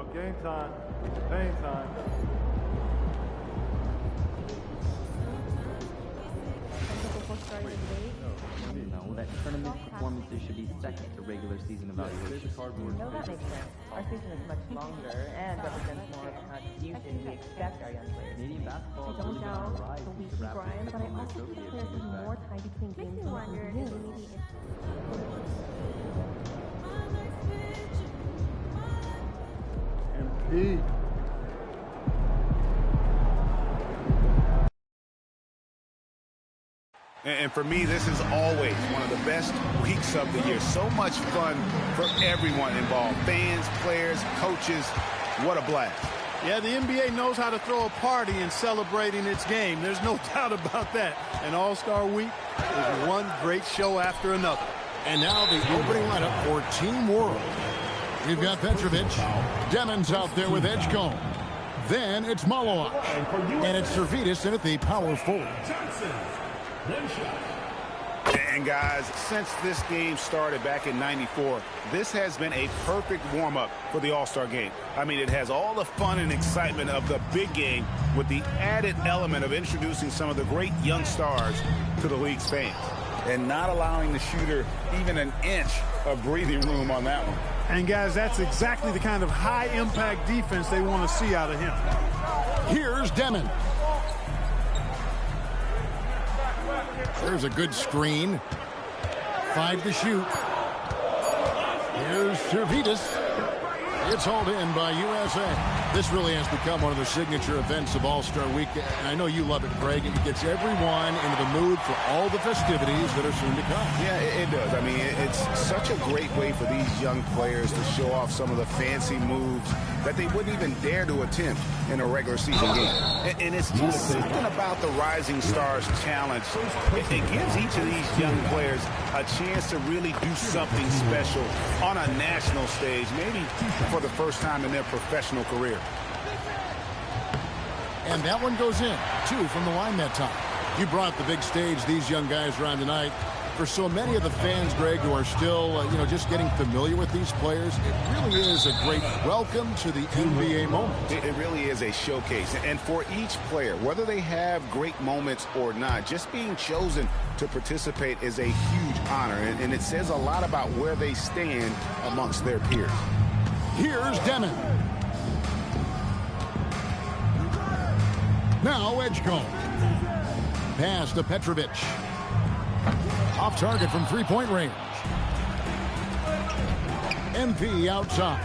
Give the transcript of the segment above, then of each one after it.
Now game time, pain time. No, that tournament performances should be second to regular season evaluation. No, that makes sense. Our season is much longer and represents more of a contribution we expect our young players. Canadian basketball I don't doubt the weekly grind, but I also think there's more time between games than wonder if MP. And for me, this is always one of the best weeks of the year. So much fun for everyone involved. Fans, players, coaches. What a blast. Yeah, the NBA knows how to throw a party in celebrating its game. There's no doubt about that. And All-Star Week is one great show after another. And now the opening lineup for Team World. We've got Petrovic. Demon's out there with Edgecombe. Then it's Malowak. And it's Servetus in at the power forward. And guys, since this game started back in '94, this has been a perfect warm-up for the All-Star game. I mean, it has all the fun and excitement of the big game with the added element of introducing some of the great young stars to the league's fans. And not allowing the shooter even an inch of breathing room on that one. And guys, that's exactly the kind of high-impact defense they want to see out of him. Here's Demon. There's a good screen. 5 to shoot. Here's Servetus. It's hauled in by USA. This really has become one of the signature events of All-Star Week. And I know you love it, Greg. It gets everyone into the mood for all the festivities that are soon to come. Yeah, it does. I mean, it's such a great way for these young players to show off some of the fancy moves that they wouldn't even dare to attempt in a regular season game. And it's just something about the Rising Stars Challenge. It gives each of these young players a chance to really do something special on a national stage, maybe for the first time in their professional career. And that one goes in. 2 from the line that time. You brought the big stage these young guys around tonight. For so many of the fans, Greg, who are still, just getting familiar with these players, it really is a great welcome to the NBA moment. It really is a showcase. And for each player, whether they have great moments or not, just being chosen to participate is a huge honor. And it says a lot about where they stand amongst their peers. Here's Demon. Now Edgecombe. Pass to Petrovic. Off target from three-point range. MP outside.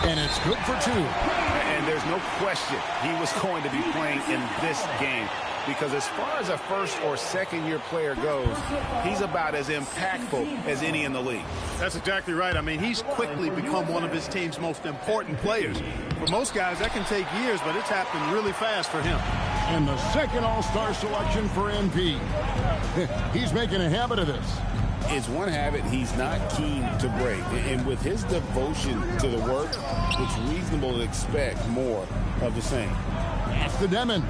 And it's good for 2. And there's no question he was going to be playing in this game. Because as far as a first or second year player goes, he's about as impactful as any in the league. That's exactly right. I mean, he's quickly become one of his team's most important players. For most guys, that can take years, but it's happened really fast for him. And the second All-Star selection for MP. He's making a habit of this. It's one habit he's not keen to break. And with his devotion to the work, it's reasonable to expect more of the same. That's the Demon.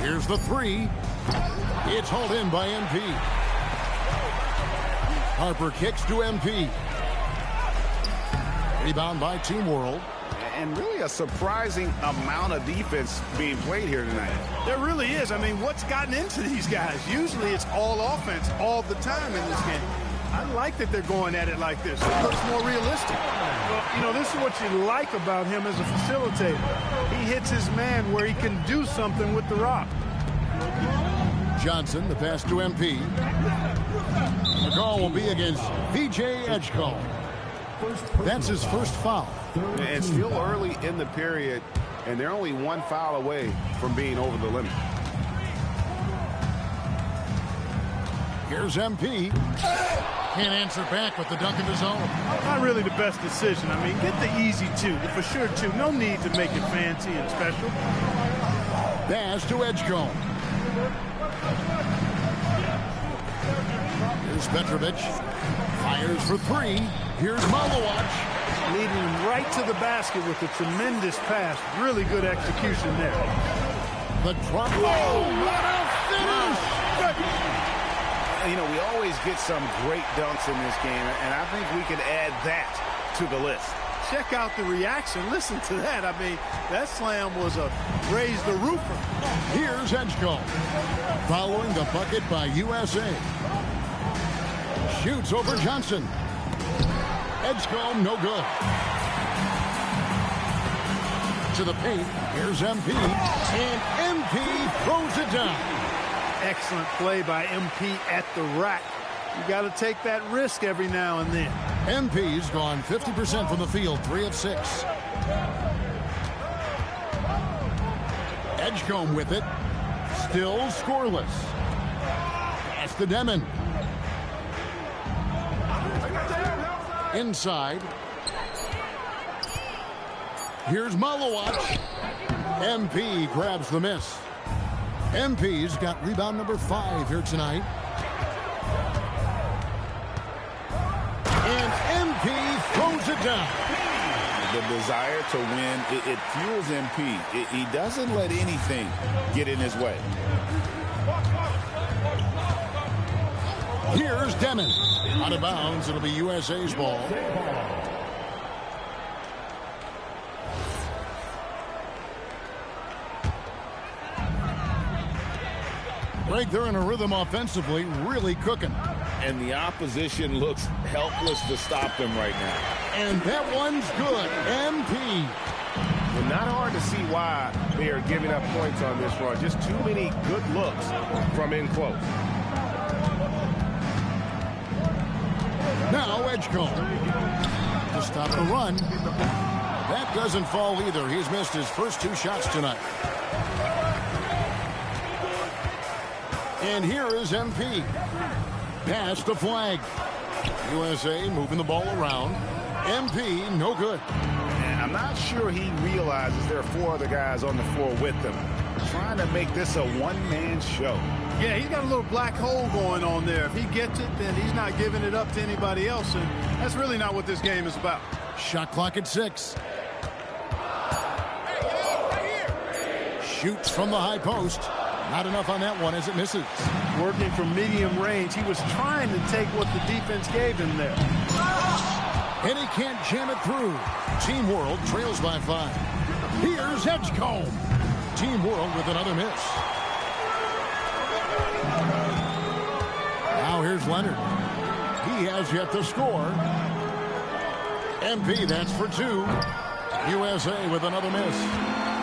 Here's the 3. It's hauled in by MP. Harper kicks to MP. Rebound by Team World. And really a surprising amount of defense being played here tonight. There really is. I mean, what's gotten into these guys? Usually it's all offense all the time in this game. I like that they're going at it like this. It's more realistic. Well, this is what you like about him as a facilitator. He hits his man where he can do something with the rock. Johnson, the pass to MP. The call will be against VJ Edgecombe. That's his first foul. It's still early in the period, and they're only 1 foul away from being over the limit. Here's MP. Can't answer back with the dunk in the zone. Not really the best decision. I mean, get the easy 2, the for sure 2. No need to make it fancy and special. Pass to Edgecombe. Here's Petrovic. Fires for 3. Here's Malowak. Leading him right to the basket with a tremendous pass. Really good execution there. The drop. Oh, what a finish! We always get some great dunks in this game, and I think we can add that to the list. Check out the reaction. Listen to that. I mean, that slam was a raise the roofer. Here's Edgecombe. Following the bucket by USA. Shoots over Johnson. Edgecombe, no good. To the paint. Here's MP. And MP throws it down. Excellent play by MP at the rack. You got to take that risk every now and then. MP's gone 50% from the field, 3 of 6. Edgecombe with it. Still scoreless. Pass to Demon. Inside. Here's Malowacz. MP grabs the miss. MP's got rebound number 5 here tonight. And MP throws it down. The desire to win, it fuels MP. He doesn't let anything get in his way. Here's Demon. Out of bounds. It'll be USA's ball. Greg, they're in a rhythm offensively, really cooking. And the opposition looks helpless to stop them right now. And that one's good. MP. Well, not hard to see why they are giving up points on this run. Just too many good looks from in close. Now Edgecombe to stop the run. That doesn't fall either. He's missed his first 2 shots tonight. And here is MP. Pass to Flag. USA moving the ball around. MP, no good. And I'm not sure he realizes there are 4 other guys on the floor with them, trying to make this a one-man show. Yeah, he's got a little black hole going on there. If he gets it, then he's not giving it up to anybody else, and that's really not what this game is about. Shot clock at 6. Shoots from the high post. Not enough on that one as it misses. Working from medium range. He was trying to take what the defense gave him there. And he can't jam it through. Team World trails by 5. Here's Edgecombe. Team World with another miss. Now here's Leonard. He has yet to score. MP, that's for 2. USA with another miss.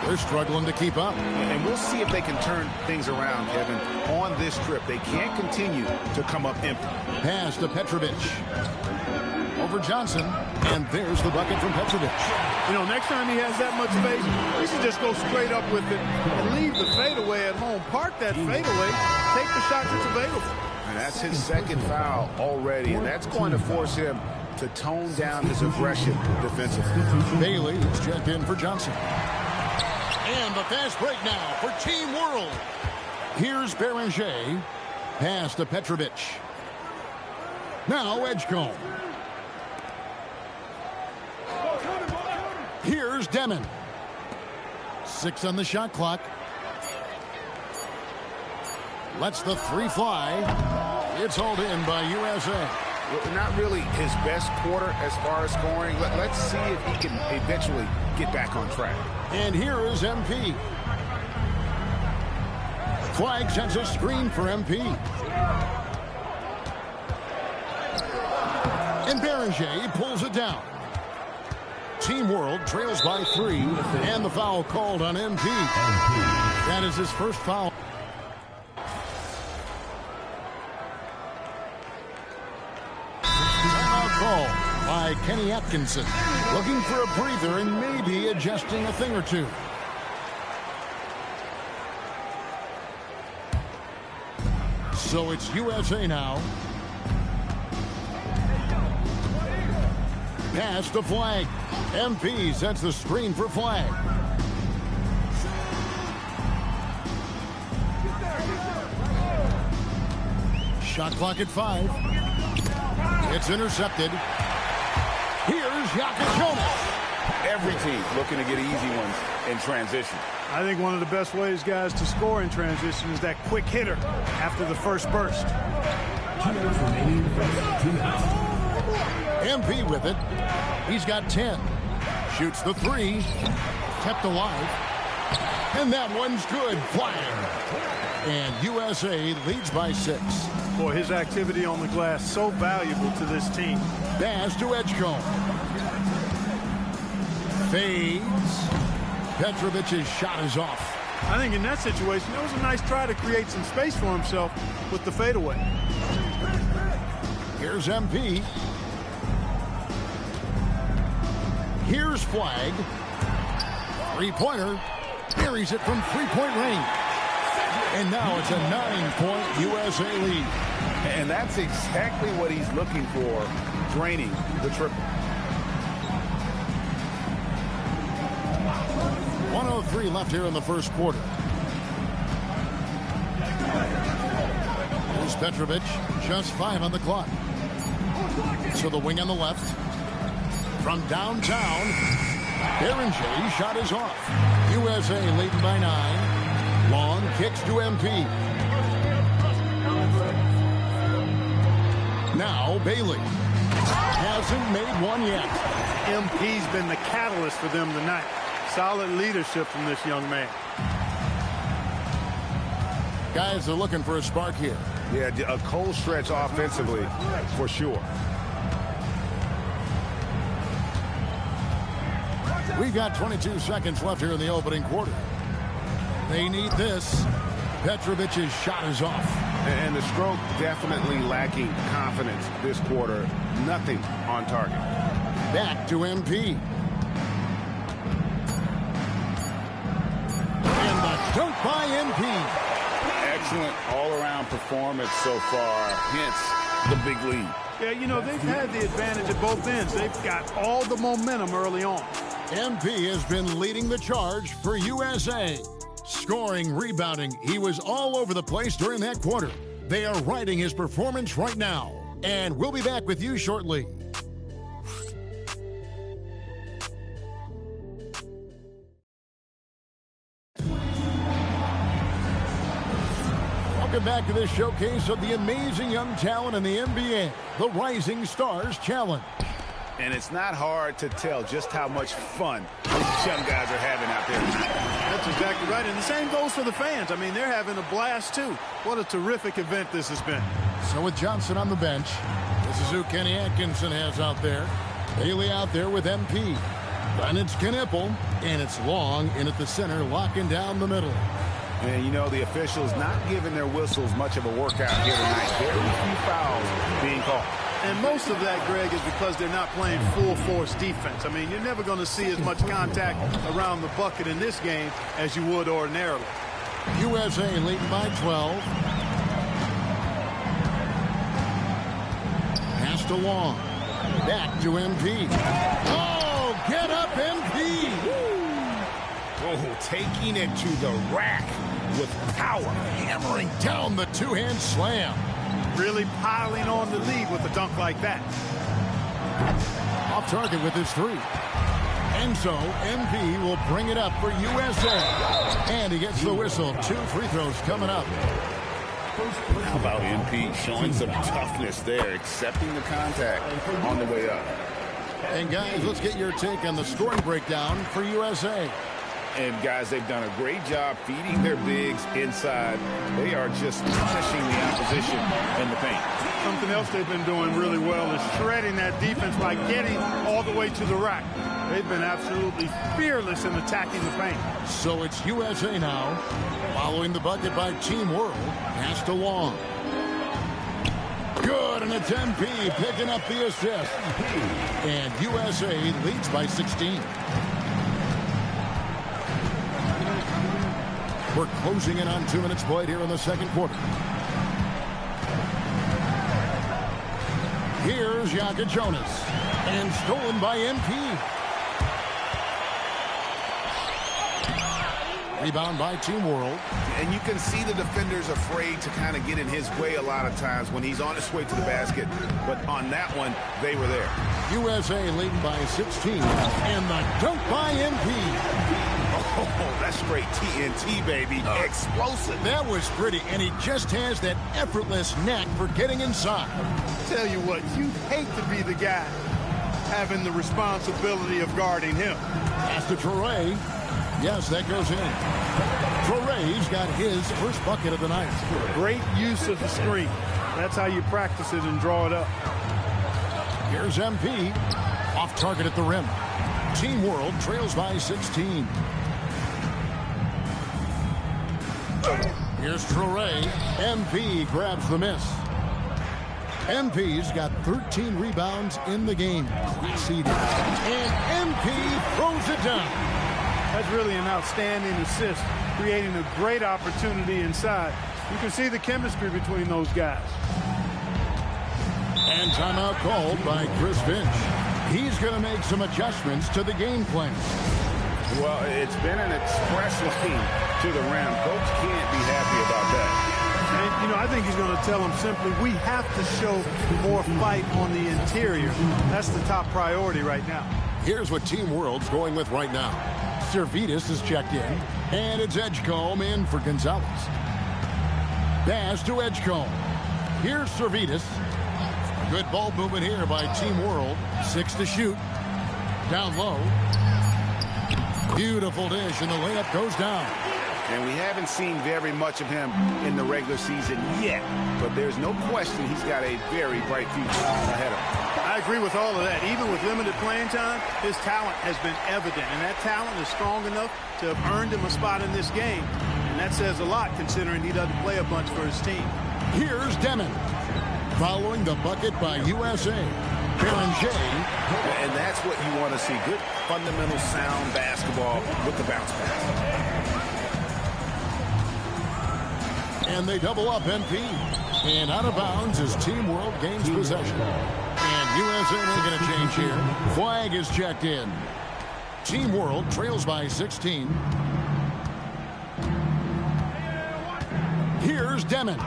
They're struggling to keep up. And we'll see if they can turn things around, Kevin, on this trip. They can't continue to come up empty. Pass to Petrovic. Over Johnson. And there's the bucket from Petrovic. You know, next time he has that much space, he should just go straight up with it and leave the fadeaway at home. Park that fadeaway. Take the shot that's available. And that's his 2nd foul already, and that's going to force him to tone down his aggression defensively. Bailey is checked in for Johnson. And the fast break now for Team World. Here's Beranger. Pass to Petrovic. Now Edgecombe. Here's Demon. 6 on the shot clock. Lets the 3 fly. It's hauled in by USA. Not really his best quarter as far as scoring. Let's see if he can eventually get back on track. And here is MP. Flag sends a screen for MP. And Beranger pulls it down. Team World trails by 3. And the foul called on MP. That is his first foul. Call by Kenny Atkinson. Looking for a breather and maybe adjusting a thing or 2. So it's USA now. Pass to Flag. MP sets the screen for Flag. Shot clock at 5. It's intercepted. Here's Jonas. Every team looking to get easy ones in transition. I think one of the best ways, guys, to score in transition is that quick hitter after the first burst. MP with it. He's got 10. Shoots the three. Kept alive. And that one's good. Flying. And USA leads by 6. Boy, his activity on the glass so valuable to this team. Pass to Edgecombe. Fades. Petrovic's shot is off. I think in that situation, that was a nice try to create some space for himself with the fadeaway. Here's MP. Here's Flag. Three-pointer. Buries it from three-point range. And now it's a 9-point USA lead. And that's exactly what he's looking for, draining the triple. 1:03 left here in the first quarter. Here's Petrovic. Just 5 on the clock. So the wing on the left. From downtown, Berenger's shot is off. USA leading by 9. Long kicks to MP. Now Bailey. Hasn't made one yet. MP's been the catalyst for them tonight. Solid leadership from this young man. Guys are looking for a spark here. Yeah, a cold stretch offensively, for sure. We've got 22 seconds left here in the opening quarter. They need this. Petrovic's shot is off. And the stroke definitely lacking confidence this quarter. Nothing on target. Back to MP. And the dunk by MP. Excellent all-around performance so far, hence the big lead. Yeah, you know, they've had the advantage at both ends. They've got all the momentum early on. MP has been leading the charge for USA. Scoring, rebounding, he was all over the place during that quarter. They are riding his performance right now. And we'll be back with you shortly. Welcome back to this showcase of the amazing young talent in the NBA, the Rising Stars Challenge. And it's not hard to tell just how much fun these young guys are having out there tonight. That's exactly right. And the same goes for the fans. I mean, they're having a blast, too. What a terrific event this has been. So with Johnson on the bench, this is who Kenny Atkinson has out there. Bailey out there with MP. Then it's Knipple, and it's Long in at the center, locking down the middle. And, you know, the officials not giving their whistles much of a workout here tonight. Very few fouls being called. And most of that, Greg, is because they're not playing full-force defense. I mean, you're never going to see as much contact around the bucket in this game as you would ordinarily. USA leading by 12. Pass to Long. Back to MP. Oh, get up, MP! Oh, taking it to the rack with power. Hammering down the two-hand slam. Really piling on the lead with a dunk like that. Off target with his three. And so MP will bring it up for USA. And he gets the whistle. 2 free throws coming up. How about MP showing some toughness there, accepting the contact on the way up. And guys, let's get your take on the scoring breakdown for USA. And guys, they've done a great job feeding their bigs inside. They are just punishing the opposition in the paint. Something else they've been doing really well is shredding that defense by getting all the way to the rack. They've been absolutely fearless in attacking the paint. So it's USA now, following the bucket by Team World. Pass to Long. Good, and it's MP picking up the assist. And USA leads by 16. We're closing in on 2 minutes played here in the second quarter. Here's Yaka Jonas. And stolen by MP. Rebound by Team World. And you can see the defenders afraid to kind of get in his way a lot of times when he's on his way to the basket. But on that one, they were there. USA leading by 16. And the dunk by MP. Oh, that's straight TNT, baby. Explosive. That was pretty, and he just has that effortless knack for getting inside. Tell you what, you'd hate to be the guy having the responsibility of guarding him. Pass to Traore. Yes, that goes in. Traore's got his first bucket of the night. Great use of the screen. That's how you practice it and draw it up. Here's MP. Off target at the rim. Team World trails by 16. Here's Traore. MP grabs the miss. MP's got 13 rebounds in the game. Seeded. And MP throws it down. That's really an outstanding assist, creating a great opportunity inside. You can see the chemistry between those guys. And timeout called by Chris Finch. He's going to make some adjustments to the game plan. Well, it's been an express lane to the rim. Coach can't be happy about that. And, you know, I think he's going to tell them simply, we have to show more fight on the interior. That's the top priority right now. Here's what Team World's going with right now. Servetus is checked in, and it's Edgecombe in for Gonzalez. Pass to Edgecombe. Here's Servetus. Good ball movement here by Team World. 6 to shoot. Down low. Beautiful dish, and the layup goes down. And we haven't seen very much of him in the regular season yet. But there's no question he's got a very bright future ahead of him. I agree with all of that. Even with limited playing time, his talent has been evident. And that talent is strong enough to have earned him a spot in this game. And that says a lot considering he doesn't play a bunch for his team. Here's Demon. Following the bucket by USA. Beringer. And that's what you want to see. Good fundamental sound basketball with the bounce pass. And they double up MP. And out of bounds as Team World gains possession. And USA making a change here. Flag is checked in. Team World trails by 16. Here's Demon.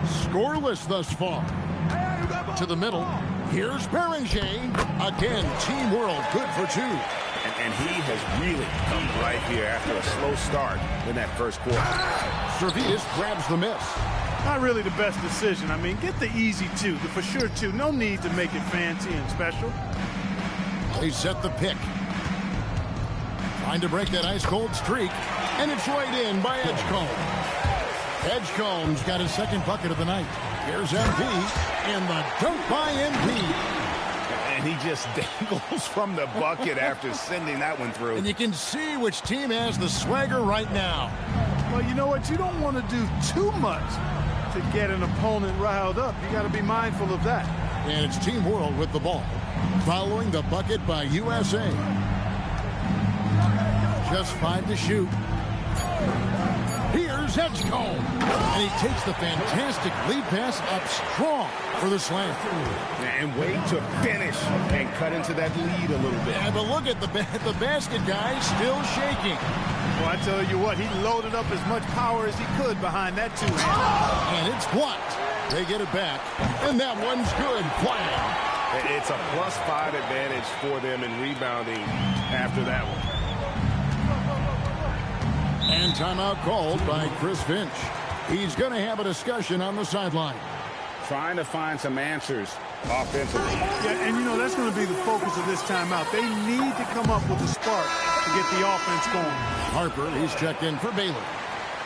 Scoreless thus far. To the middle. Here's Beringer. Again, Team World good for 2. And he has really come to life here after a slow start in that first quarter. Servetus grabs the miss. Not really the best decision. I mean, get the easy 2, the for sure 2. No need to make it fancy and special. They set the pick. Trying to break that ice-cold streak. And it's right in by Edgecombe. Edgecombe's got his second bucket of the night. Here's MP. And the dunk by MP. And he just dangles from the bucket after sending that one through. And you can see which team has the swagger right now. Well, you know what? You don't want to do too much to get an opponent riled up. You got to be mindful of that. And it's Team World with the ball. Following the bucket by USA. Just 5 to shoot. Here's Edgecombe. And he takes the fantastic lead pass up strong for the slam. And wait to finish and cut into that lead a little bit. Yeah, but look at the basket guy still shaking. Well, I tell you what, he loaded up as much power as he could behind that 2-hand. And it's blocked. They get it back. And that one's good. Flag. It's a +5 advantage for them in rebounding after that one. And timeout called by Chris Finch. He's going to have a discussion on the sideline. Trying to find some answers offensively. Yeah, and you know, that's going to be the focus of this timeout. They need to come up with a spark to get the offense going. Harper, he's checked in for Baylor.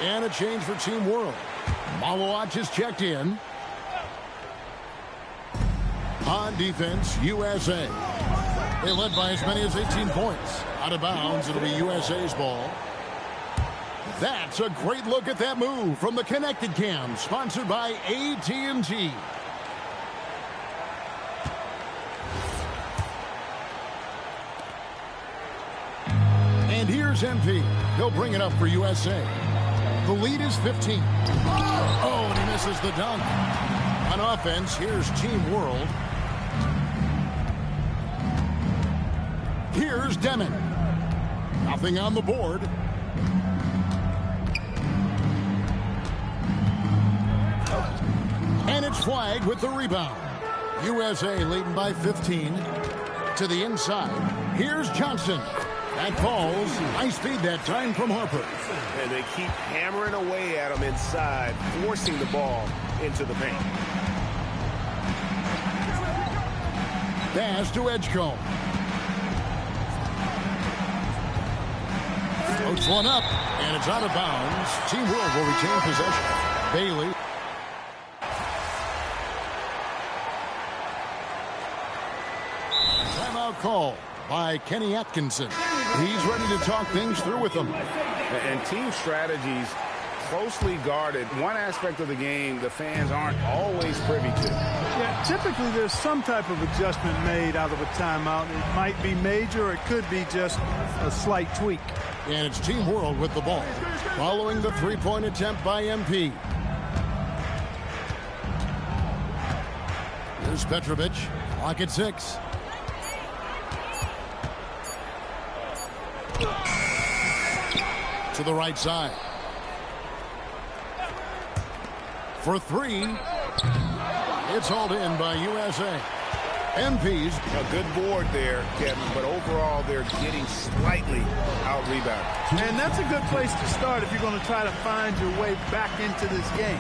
And a change for Team World. Malawach is checked in. On defense, USA. They led by as many as 18 points. Out of bounds, it'll be USA's ball. That's a great look at that move from the Connected Cam, sponsored by AT&T. And here's MP. He'll bring it up for USA. The lead is 15. Oh, and he misses the dunk. On offense, here's Team World. Here's Demon. Nothing on the board. And it's flagged with the rebound. USA leading by 15. To the inside. Here's Johnson. That falls. High speed that time from Harper. And they keep hammering away at him inside, forcing the ball into the paint. Pass to Edgecombe. Floats one up, and it's out of bounds. Team World will retain possession. Bailey. Timeout call by Kenny Atkinson. He's ready to talk things through with them. And team strategies closely guarded. One aspect of the game the fans aren't always privy to. Yeah, typically there's some type of adjustment made out of a timeout. It might be major, or it could be just a slight tweak. And it's Team World with the ball. Following the three-point attempt by MP. Here's Petrovic. Clock at 6. To the right side. For 3. It's hauled in by USA. MP's. A good board there, Kevin, but overall they're getting slightly out-rebounded. And that's a good place to start if you're going to try to find your way back into this game.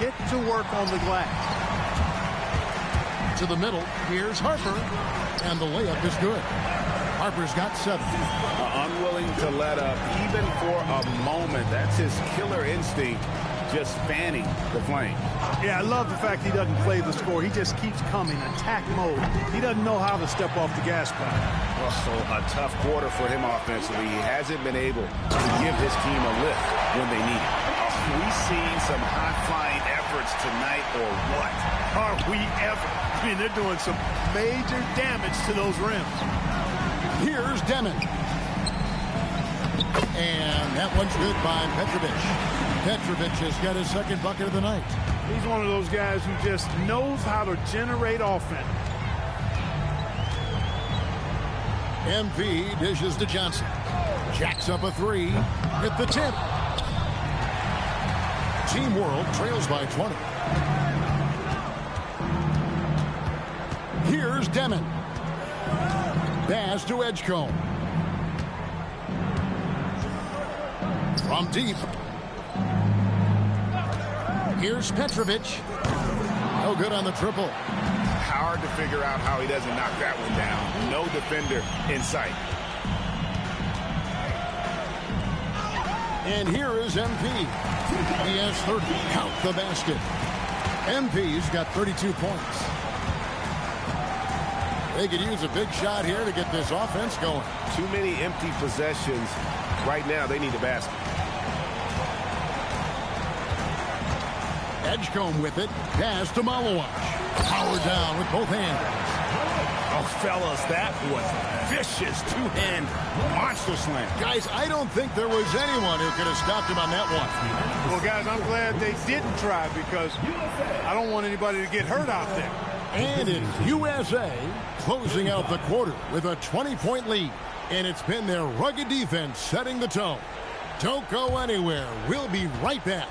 Get to work on the glass. To the middle. Here's Harper. And the layup is good. Harper's got 7. Unwilling to let up, even for a moment. That's his killer instinct, just fanning the flame. Yeah, I love the fact he doesn't play the score. He just keeps coming, attack mode. He doesn't know how to step off the gas pedal. Also, a tough quarter for him offensively. He hasn't been able to give his team a lift when they need it. We've seen some high-flying efforts tonight, or what? Are we ever? I mean, they're doing some major damage to those rims. Here's Demon. And that one's good by Petrovic. Petrovic has got his second bucket of the night. He's one of those guys who just knows how to generate offense. MP dishes to Johnson. Jacks up a 3. Hit the tip. Team World trails by 20. Here's Demon. Pass to Edgecombe. From deep. Here's Petrovic. No good on the triple. Hard to figure out how he doesn't knock that one down. No defender in sight. And here is MP. He has 30. Count the basket. MP's got 32 points. They could use a big shot here to get this offense going. Too many empty possessions. Right now, they need a basket. Edgecombe with it. Pass to Malawach. Power down with both hands. Oh, fellas, that was vicious two-hand monster slam. Guys, I don't think there was anyone who could have stopped him on that one. Well, guys, I'm glad they didn't try, because I don't want anybody to get hurt out there. And it's USA closing out the quarter with a 20-point lead. And it's been their rugged defense setting the tone. Don't go anywhere. We'll be right back.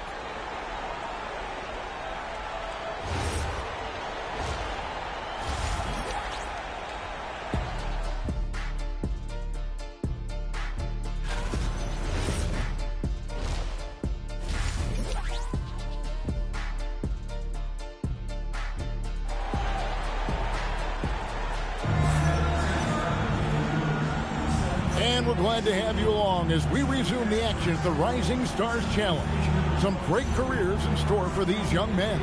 And we're glad to have you along as we resume the action at the Rising Stars Challenge. Some great careers in store for these young men.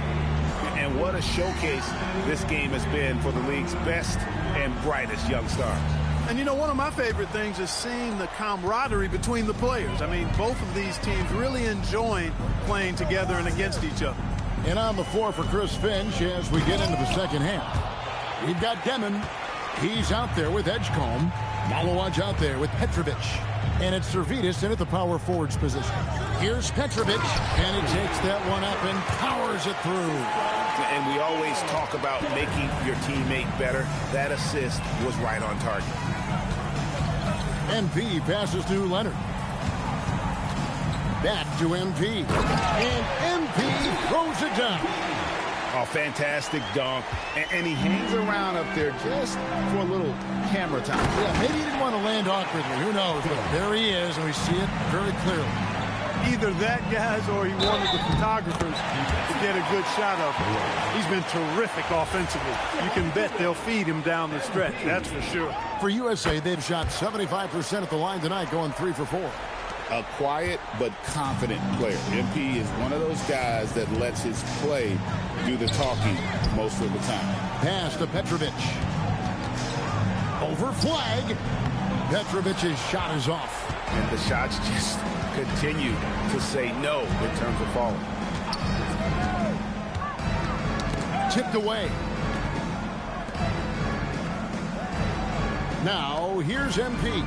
And what a showcase this game has been for the league's best and brightest young stars. And, you know, one of my favorite things is seeing the camaraderie between the players. I mean, both of these teams really enjoying playing together and against each other. And on the floor for Chris Finch as we get into the second half. We've got Demon. He's out there with Edgecombe. Malawach out there with Petrovic. And it's Servetus in at the power forwards position. Here's Petrovic. And he takes that one up and powers it through. And we always talk about making your teammate better. That assist was right on target. MP passes to Leonard. Back to MP. And MP throws it down. Oh, fantastic dunk. And he hangs around up there just for a little camera time. Yeah, maybe he didn't want to land awkwardly. Who knows? But there he is, and we see it very clearly. Either that, guys, or he wanted the photographers to get a good shot of him. He's been terrific offensively. You can bet they'll feed him down the stretch. That's for sure. For USA, they've shot 75% at the line tonight, going 3 for 4. A quiet but confident player. MP is one of those guys that lets his play do the talking most of the time. Pass to Petrovic. Over flag. Petrovic's shot is off. And the shots just continue to say no in terms of falling. Tipped away. Now, here's MP.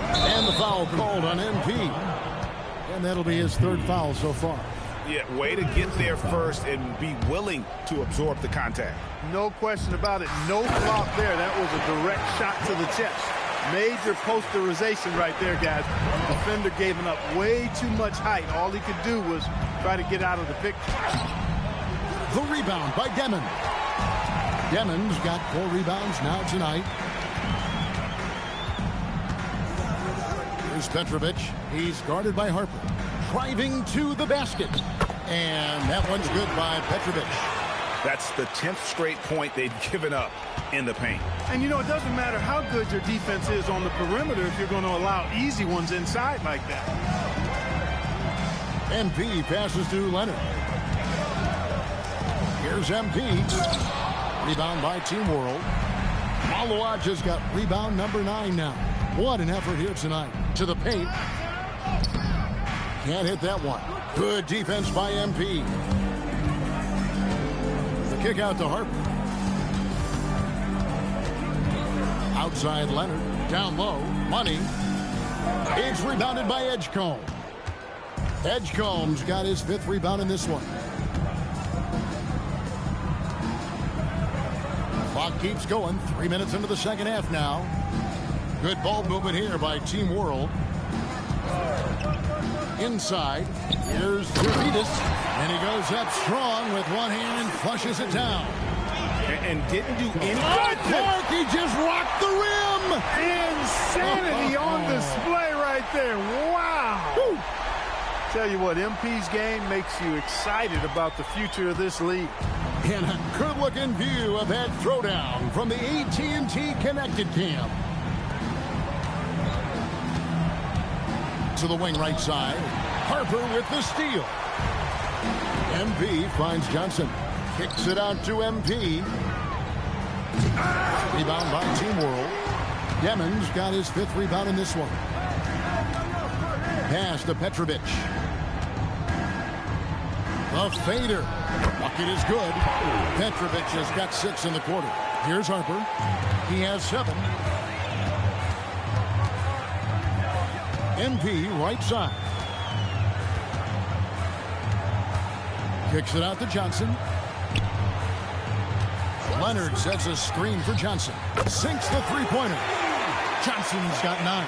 And the foul called on MP. And that'll be his 3rd foul so far. Yeah, way to get there first and be willing to absorb the contact. No question about it. No flop there. That was a direct shot to the chest. Major posterization right there, guys. The defender gave him up way too much height. All he could do was try to get out of the picture. The rebound by Demon. Demon's got 4 rebounds now tonight. Here's Petrovic. He's guarded by Harper. Driving to the basket. And that one's good by Petrovic. That's the 10th straight point they've given up in the paint. And, you know, it doesn't matter how good your defense is on the perimeter if you're going to allow easy ones inside like that. MP passes to Leonard. Here's MP. Rebound by Team World. Malawaj has got rebound number 9 now. What an effort here tonight. To the paint. Can't hit that one. Good defense by MP. The kick out to Harper. Outside Leonard. Down low. Money. It's rebounded by Edgecombe. Edgecombe's got his 5th rebound in this one. Clock keeps going. 3 minutes into the second half now. Good ball movement here by Team World. Inside. Here's Zervitas. And he goes up strong with one hand and flushes it down. And didn't do anything. Clark, he just rocked the rim. Insanity on display right there. Wow. Whew. Tell you what, MP's game makes you excited about the future of this league. And a good-looking view of that throwdown from the AT&T Connected Cam. To the wing right side. Harper with the steal. MP finds Johnson. Kicks it out to MP. Rebound by Team World. Demon's got his 5th rebound in this one. Pass to Petrovic. The fader. Bucket is good. Petrovic has got 6 in the quarter. Here's Harper. He has 7. MP right side. Kicks it out to Johnson. Leonard sets a screen for Johnson. Sinks the 3-pointer. Johnson's got 9.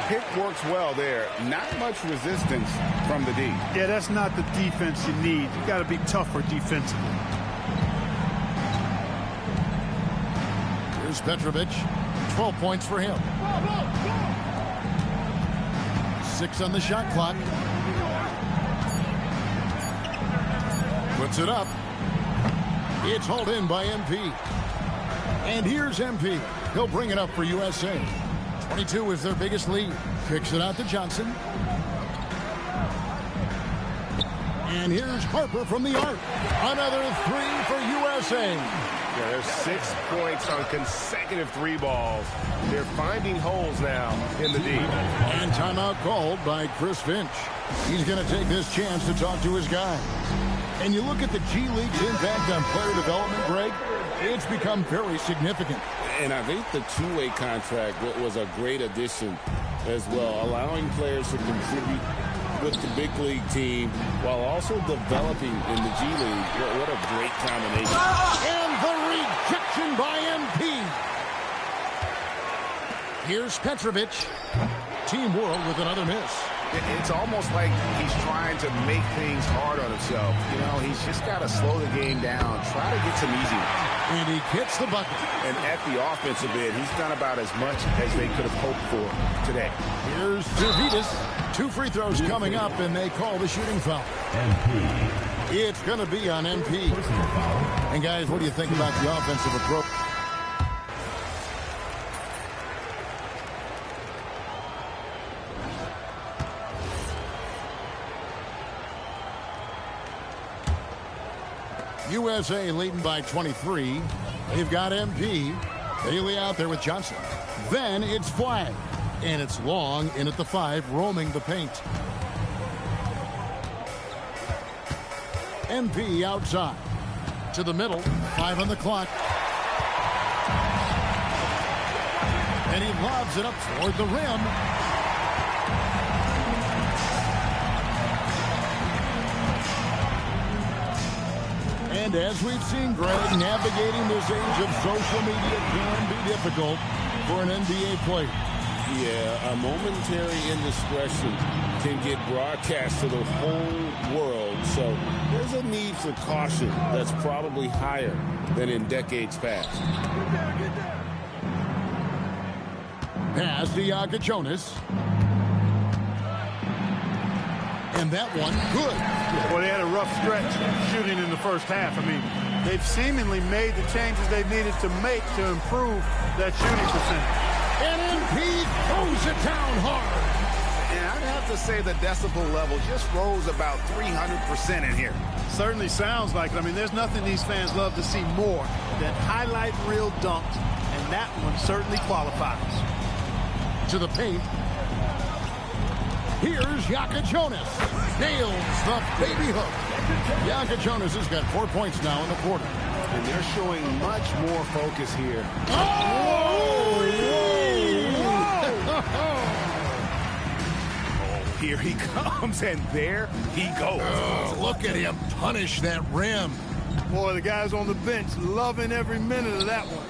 Pick works well there. Not much resistance from the D. Yeah, that's not the defense you need. You got to be tougher defensively. Here's Petrovic. 12 points for him. 6 on the shot clock. Puts it up. It's hauled in by MP. And here's MP. He'll bring it up for USA. 22 is their biggest lead. Kicks it out to Johnson. And here's Harper from the arc. Another 3 for USA. Yeah, there's 6 points on consecutive 3 balls. They're finding holes now in the D. And timeout called by Chris Finch. He's going to take this chance to talk to his guys. And you look at the G League's impact on player development, Greg, it's become very significant. And I think the two-way contract was a great addition as well, allowing players to contribute with the big league team while also developing in the G League. What a great combination. And the rejection by MP. Here's Petrovic. Team World with another miss. It's almost like he's trying to make things hard on himself. You know, he's just got to slow the game down, try to get some easy ones. And he hits the bucket. And at the offensive end, he's done about as much as they could have hoped for today. Here's Javitas. 2 free throws coming up, and they call the shooting foul. MP. It's going to be on MP. And, guys, what do you think about the offensive approach? USA leading by 23. They've got MP. Bailey out there with Johnson. Then it's flag. And it's Long in at the 5, roaming the paint. MP outside. To the middle. 5 on the clock. And he lobs it up toward the rim. And as we've seen, Greg, navigating this age of social media can be difficult for an NBA player. Yeah, a momentary indiscretion can get broadcast to the whole world. So there's a need for caution that's probably higher than in decades past. Pass to Jonas. And that one, good. Well, they had a rough stretch shooting in the first half. I mean, they've seemingly made the changes they've needed to make to improve that shooting percentage. And MP throws it down hard. And I'd have to say the decibel level just rose about 300% in here. Certainly sounds like it. I mean, there's nothing these fans love to see more than highlight reel dunks, and that one certainly qualifies. To the paint. Here's Jonas. Nails the baby hook. Jonas has got 4 points now in the quarter. And they're showing much more focus here. Oh! Here he comes, and there he goes. Oh, look at him punish that rim. Boy, the guys on the bench loving every minute of that one.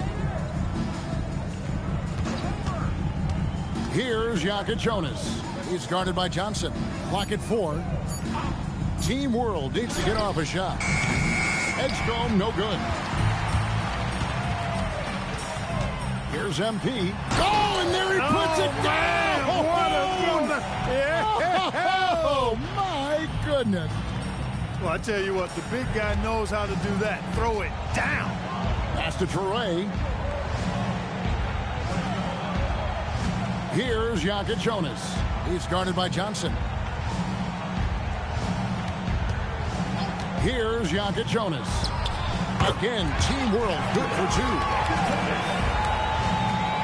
Here's Jonas. He's guarded by Johnson. Clock at 4. Team World needs to get off a shot. Edgecombe, no good. Here's MP. Oh, and there he puts it down! Oh, my goodness. Well, I tell you what, the big guy knows how to do that. Throw it down. Pass to Toure. Here's Jonas. He's guarded by Johnson. Here's Jonas. Again, Team World good for 2.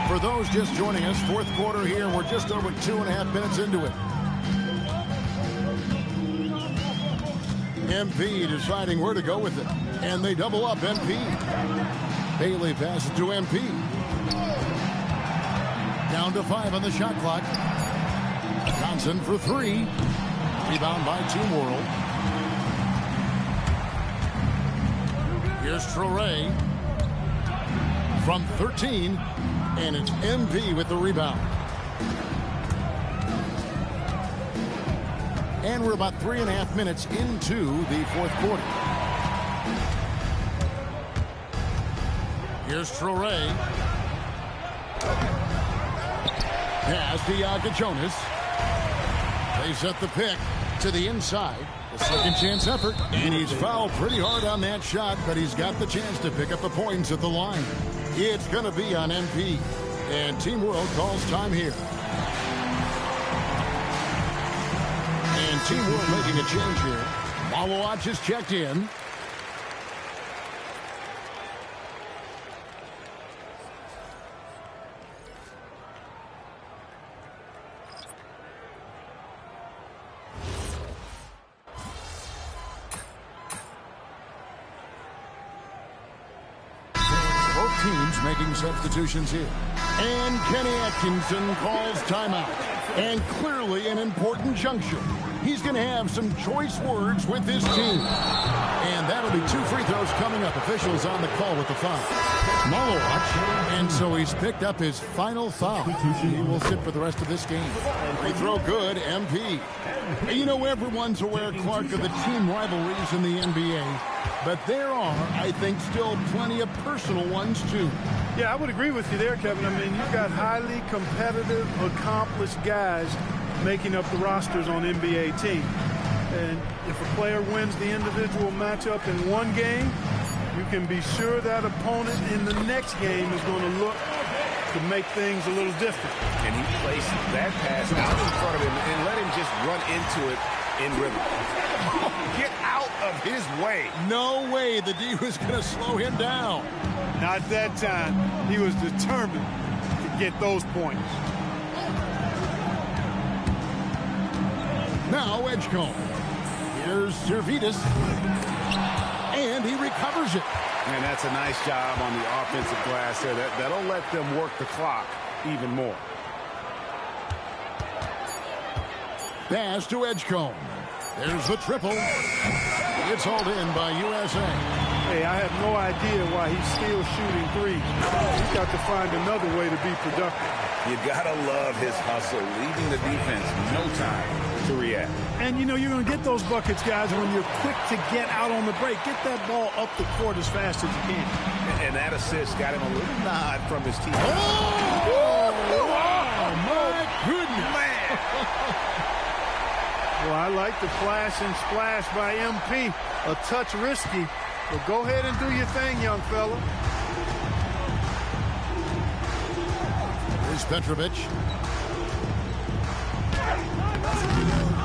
For those just joining us, fourth quarter here. We're just over 2.5 minutes into it. MP deciding where to go with it. And they double up MP. Bailey passes to MP. Down to 5 on the shot clock. Johnson for 3. Rebound by Team World. Here's Toure. From 13. And it's MP with the rebound. And we're about 3.5 minutes into the fourth quarter. Here's Toure. Pass to Jonas. They set the pick to the inside. A second chance effort. And he's fouled pretty hard on that shot, but he's got the chance to pick up the points at the line. It's going to be on MP. And Team World calls time here. And Team World making a change here. Malawat just checked in. Teams making substitutions here. And Kenny Atkinson calls timeout. And clearly an important juncture. He's going to have some choice words with his team. And that'll There'll be 2 free throws coming up. Officials on the call with the foul. Muller watch, and so he's picked up his final foul. He will sit for the rest of this game. Free throw good, MP. You know, everyone's aware, Clark, of the team rivalries in the NBA, but there are, I think, still plenty of personal ones, too. Yeah, I would agree with you there, Kevin. I mean, you've got highly competitive, accomplished guys making up the rosters on NBA teams. And if a player wins the individual matchup in one game, you can be sure that opponent in the next game is going to look to make things a little different. And he placed that pass out in front of him and let him just run into it in rhythm. Get out of his way. No way the D was going to slow him down. Not that time. He was determined to get those points. Now Edgecombe. Here's Servetus. And he recovers it. And that's a nice job on the offensive glass there. That'll let them work the clock even more. Pass to Edgecombe. There's the triple. It's hauled in by USA. Hey, I have no idea why he's still shooting threes. He's got to find another way to be productive. You gotta love his hustle, leaving the defense no time to react. And, you know, you're going to get those buckets, guys, when you're quick to get out on the break. Get that ball up the court as fast as you can. And that assist got him a little nod from his team. Oh, my goodness. Man. Well, I like the flash and splash by MP. A touch risky, but go ahead and do your thing, young fella. Here's Petrovic.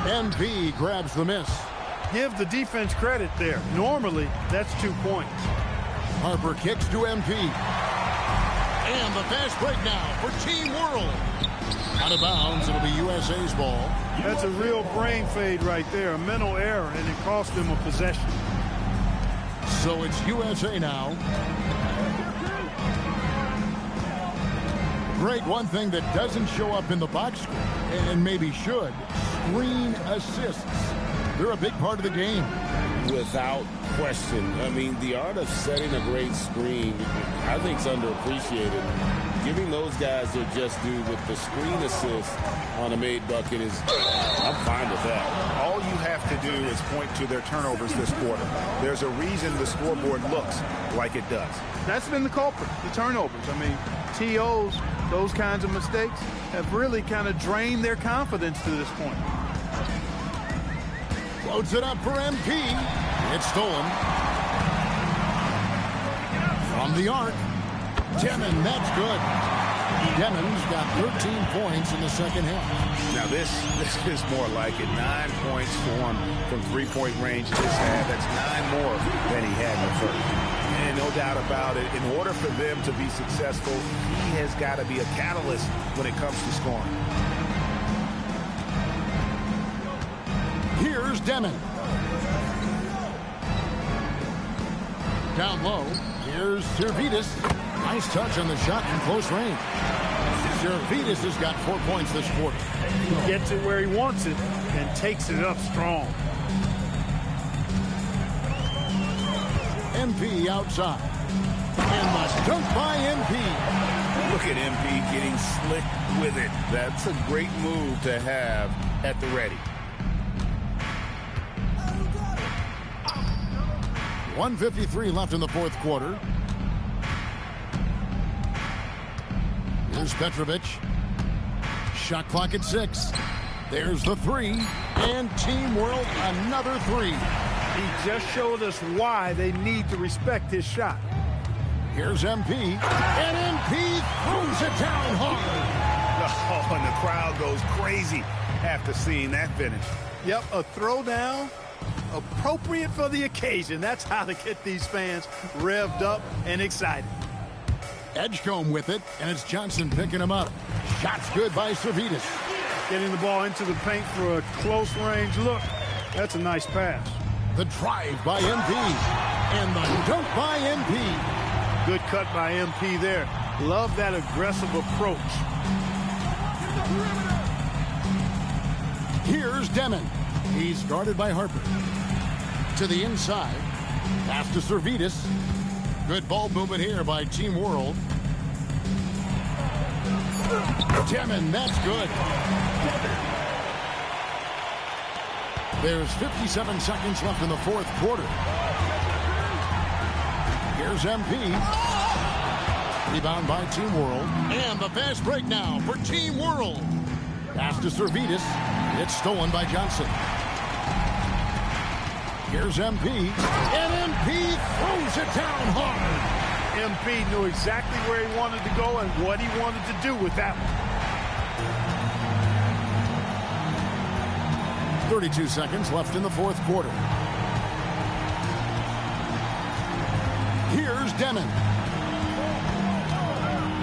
MP grabs the miss. Give the defense credit there. Normally, that's 2 points. Harper kicks to MP. And the fast break now for Team World. Out of bounds, it'll be USA's ball. That's a real brain fade right there, a mental error, and it cost them a possession. So it's USA now. Greg, one thing that doesn't show up in the box score, and maybe should, screen assists. They're a big part of the game. Without question. I mean, the art of setting a great screen, I think, is underappreciated. Giving those guys their just due with the screen assist on a made bucket is, I'm fine with that. All you have to do is point to their turnovers this quarter. There's a reason the scoreboard looks like it does. That's been the culprit, the turnovers. I mean, TOs, those kinds of mistakes, have really kind of drained their confidence to this point. Floats it up for MP. It's stolen. From the arc. Demon, that's good. Demon's got 13 points in the second half. Now this is more like it. 9 points for him from three-point range this half. That's 9 more than he had in the first. And no doubt about it, in order for them to be successful, he has got to be a catalyst when it comes to scoring. Here's Demon. Down low. Here's Servetus. Nice touch on the shot from close range. Servetus has got 4 points this quarter. He gets it where he wants it and takes it up strong. MP outside. And the dunk by MP. Look at MP getting slick with it. That's a great move to have at the ready. 1:53 left in the fourth quarter. Here's Petrovic. Shot clock at 6. There's the 3. And Team World, another 3. He just showed us why they need to respect his shot. Here's MP. And MP throws it down hard. Oh, and the crowd goes crazy after seeing that finish. Yep, a throwdown appropriate for the occasion. That's how to get these fans revved up and excited. Edgecombe with it, and it's Johnson picking him up. Shot's good by Servetus. Getting the ball into the paint for a close range look. That's a nice pass. The drive by MP. And the dunk by MP. Good cut by MP there. Love that aggressive approach. Here's Demon. He's guarded by Harper. To the inside. Pass to Servetus. Good ball movement here by Team World. Demon, that's good. There's 57 seconds left in the fourth quarter. Here's MP. Rebound by Team World. And the fast break now for Team World. Pass to Servetus. It's stolen by Johnson. Here's MP. And MP throws it down hard. MP knew exactly where he wanted to go and what he wanted to do with that one. 32 seconds left in the fourth quarter. Here's Demon.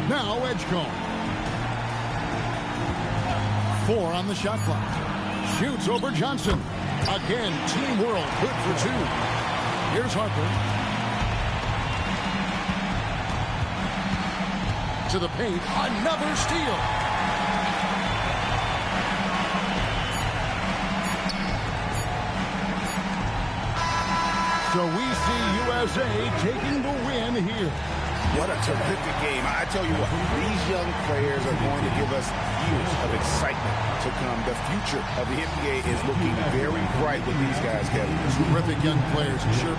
Now Edgecombe. 4 on the shot clock. Shoots over Johnson. Again, Team World good for 2. Here's Harper. To the paint. Another steal. So we see USA taking the win here. What a terrific game. I tell you what, these young players are going to give us years of excitement to come. The future of the NBA is looking very bright with these guys, Kevin. Terrific young players. Sure.